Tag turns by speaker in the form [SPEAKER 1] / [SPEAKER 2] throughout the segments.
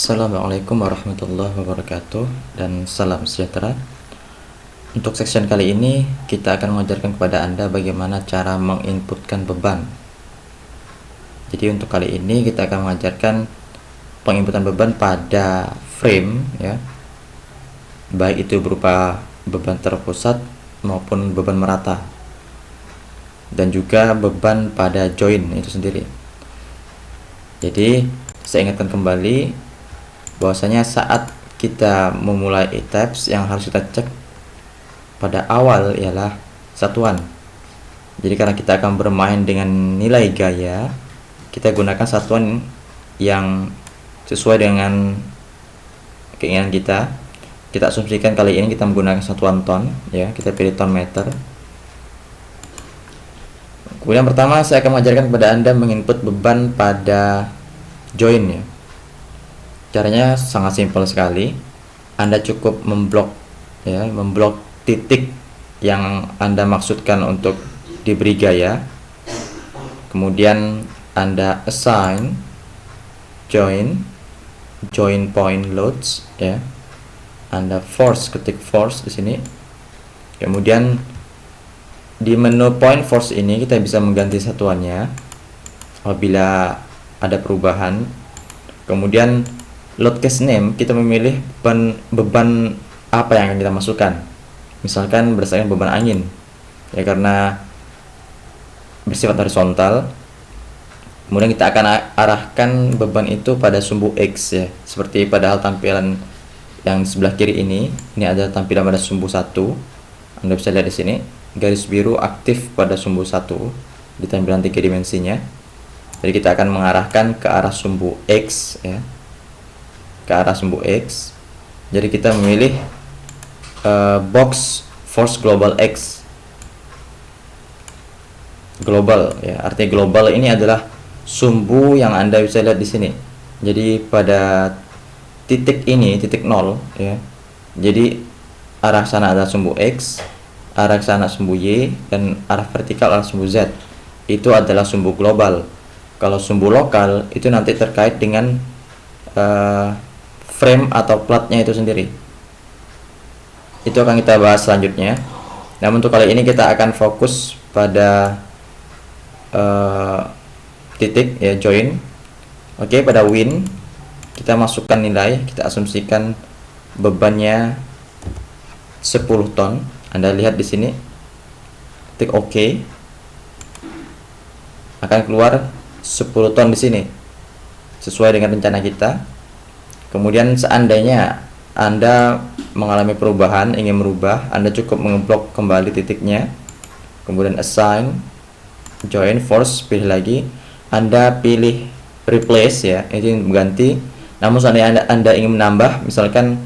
[SPEAKER 1] Assalamualaikum warahmatullahi wabarakatuh dan salam sejahtera. Untuk section kali ini kita akan mengajarkan kepada Anda bagaimana cara menginputkan beban. Jadi untuk kali ini kita akan mengajarkan penginputan beban pada frame ya. Baik itu berupa beban terpusat maupun beban merata. Dan juga beban pada join itu sendiri. Jadi saya ingatkan kembali bahwasanya saat kita memulai e-tabs yang harus kita cek pada awal ialah satuan. Jadi karena kita akan bermain dengan nilai gaya, kita gunakan satuan yang sesuai dengan keinginan kita. Kita asumsikan kali ini kita menggunakan satuan ton ya, kita pilih ton meter. Kemudian pertama saya akan mengajarkan kepada Anda menginput beban pada join ya. Caranya sangat simpel sekali. Anda cukup memblok titik yang Anda maksudkan untuk diberi gaya. Kemudian Anda assign join point loads ya. Anda ketik force di sini. Kemudian di menu point force ini kita bisa mengganti satuannya apabila ada perubahan. Kemudian load case name kita memilih beban apa yang akan kita masukkan. Misalkan berdasarkan beban angin ya, karena bersifat horizontal. Kemudian kita akan arahkan beban itu pada sumbu X ya, seperti pada hal tampilan yang sebelah kiri ini. Ini ada tampilan pada sumbu 1. Anda bisa lihat di sini garis biru aktif pada sumbu 1 di tampilan 3 dimensinya. Jadi kita akan mengarahkan ke arah sumbu X ya, ke arah sumbu X. Jadi kita memilih box force global X, global ya, artinya global ini adalah sumbu yang Anda bisa lihat di sini. Jadi pada titik ini, titik 0 ya, jadi arah sana adalah sumbu X, arah sana sumbu Y, dan arah vertikal adalah sumbu Z. Itu adalah sumbu global. Kalau sumbu lokal itu nanti terkait dengan frame atau platnya itu sendiri. Itu akan kita bahas selanjutnya. Namun untuk kali ini kita akan fokus pada titik ya, join. Oke, pada win kita masukkan nilai, kita asumsikan bebannya 10 ton. Anda lihat di sini, klik OK, akan keluar 10 ton di sini sesuai dengan rencana kita. Kemudian seandainya Anda mengalami perubahan, ingin merubah, Anda cukup mengeblok kembali titiknya, kemudian assign join force, pilih lagi, Anda pilih replace ya, ini mengganti. Namun seandainya Anda ingin menambah, misalkan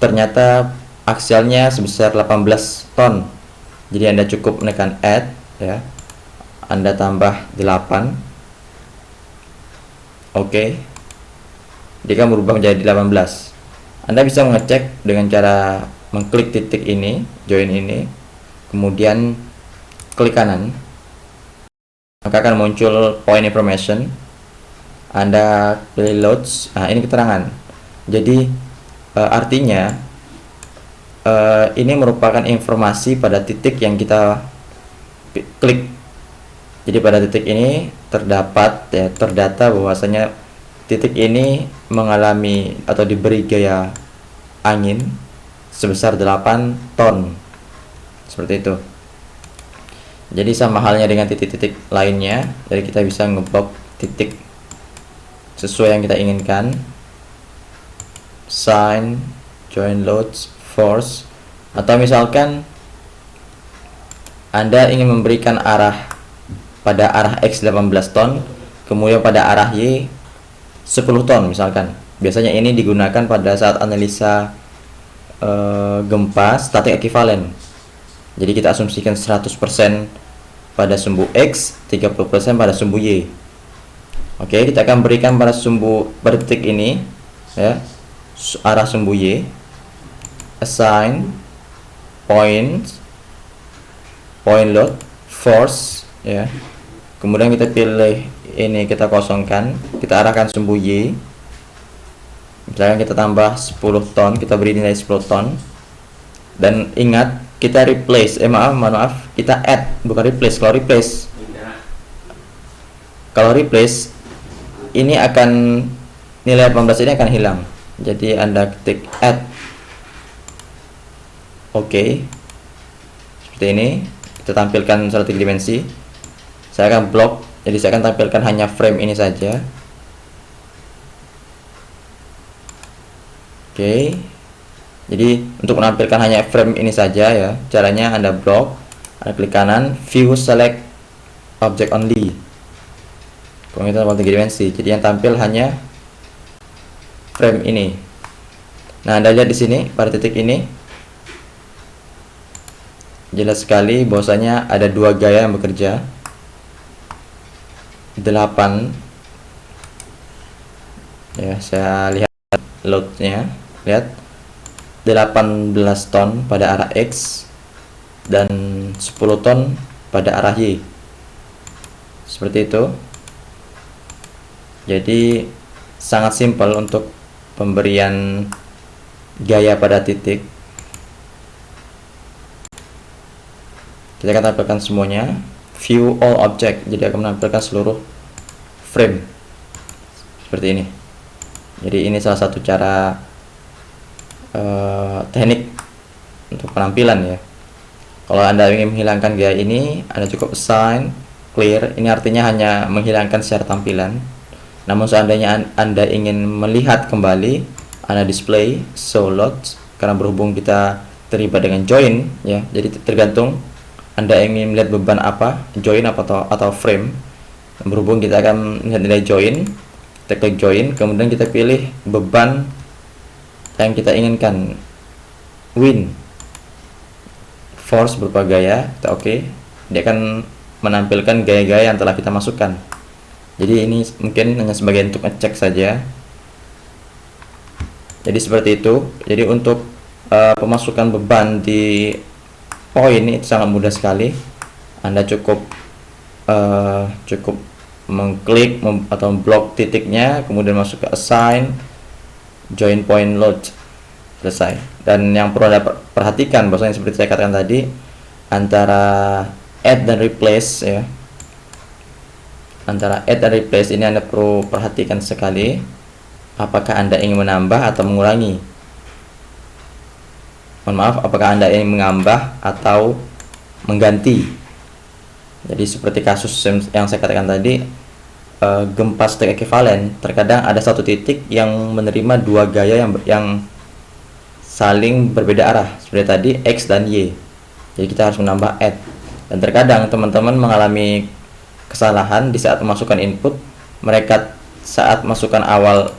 [SPEAKER 1] ternyata aksialnya sebesar 18 ton, jadi Anda cukup menekan add ya, Anda tambah 8. Oke, jika berubah menjadi 18. Anda bisa mengecek dengan cara mengklik titik ini, join ini, kemudian klik kanan, maka akan muncul point information. Anda pilih loads. Nah, ini keterangan. Jadi artinya ini merupakan informasi pada titik yang kita klik. Jadi pada titik ini terdata bahwasanya titik ini mengalami atau diberi gaya angin sebesar 8 ton. Seperti itu. Jadi sama halnya dengan titik-titik lainnya, jadi kita bisa ngeblok titik sesuai yang kita inginkan. Sign, join loads, force. Atau misalkan Anda ingin memberikan arah pada arah X 18 ton, kemudian pada arah Y 10 ton misalkan. Biasanya ini digunakan pada saat analisa gempa statik ekivalen. Jadi kita asumsikan 100% pada sumbu X, 30% pada sumbu Y. Oke, kita akan berikan pada titik ini ya, arah sumbu Y, assign point load force ya. Kemudian kita pilih ini, kita kosongkan, kita arahkan sumbu Y Misalkan kita tambah 10 ton, kita beri nilai 10 ton. Dan ingat, kita replace, maaf, kita add, bukan replace. Kalau replace, ini akan, nilai 18 ini akan hilang. Jadi Anda ketik add. Oke. Seperti ini, kita tampilkan 1 dimensi. Saya akan blok, jadi saya akan tampilkan hanya frame ini saja. Oke. Jadi untuk menampilkan hanya frame ini saja ya, caranya Anda blok, Anda klik kanan, view select object only. Kalau kita mau 3 dimensi, jadi yang tampil hanya frame ini. Nah, Anda lihat di sini pada titik ini jelas sekali bahwasanya ada 2 gaya yang bekerja. 8 ya, saya lihat loadnya, lihat 18 ton pada arah X dan 10 ton pada arah Y, seperti itu. Jadi sangat simpel untuk pemberian gaya pada titik. Kita akan tampilkan semuanya, view all object, jadi akan menampilkan seluruh frame seperti ini. Jadi ini salah satu cara teknik untuk penampilan ya. Kalau Anda ingin menghilangkan gaya ini, Anda cukup assign clear. Ini artinya hanya menghilangkan secara tampilan. Namun seandainya Anda ingin melihat kembali, Anda display show load, karena berhubung kita terlibat dengan join ya. Jadi tergantung Anda ingin melihat beban apa, join atau frame. Berhubung kita akan melihat nilai join, kita klik join, kemudian kita pilih beban yang kita inginkan, win, force berupa gaya, kita oke. Dia akan menampilkan gaya-gaya yang telah kita masukkan. Jadi ini mungkin hanya sebagai untuk ngecek saja. Jadi seperti itu. Jadi untuk pemasukan beban di poin itu sangat mudah sekali. Anda cukup mengklik atau blok titiknya, kemudian masuk ke assign, join point load, selesai. Dan yang perlu Anda perhatikan bahwasanya seperti saya katakan tadi, antara add dan replace ya, antara add dan replace ini Anda perlu perhatikan sekali, apakah Anda ingin menambah atau mengurangi. Mohon maaf, apakah Anda ingin menambah atau mengganti. Jadi seperti kasus yang saya katakan tadi, gempa state ekivalen, terkadang ada satu titik yang menerima 2 gaya yang saling berbeda arah, seperti tadi X dan Y. Jadi kita harus menambah add. Dan terkadang teman-teman mengalami kesalahan di saat memasukkan input. Mereka saat masukkan awal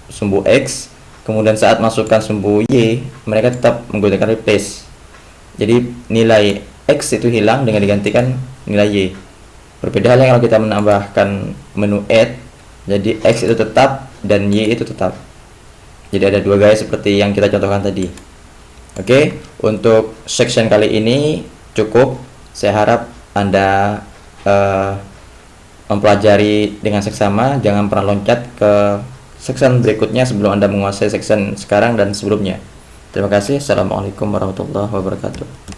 [SPEAKER 1] sumbu X, kemudian saat masukkan sumbu Y, mereka tetap menggunakan replace. Jadi nilai X itu hilang dengan digantikan nilai Y. Berbeda halnya kalau kita menambahkan menu add, jadi X itu tetap dan Y itu tetap. Jadi ada 2 gaya seperti yang kita contohkan tadi. Oke, untuk section kali ini cukup. Saya harap Anda mempelajari dengan seksama. Jangan pernah loncat ke section berikutnya sebelum Anda menguasai section sekarang dan sebelumnya. Terima kasih. Assalamualaikum warahmatullahi wabarakatuh.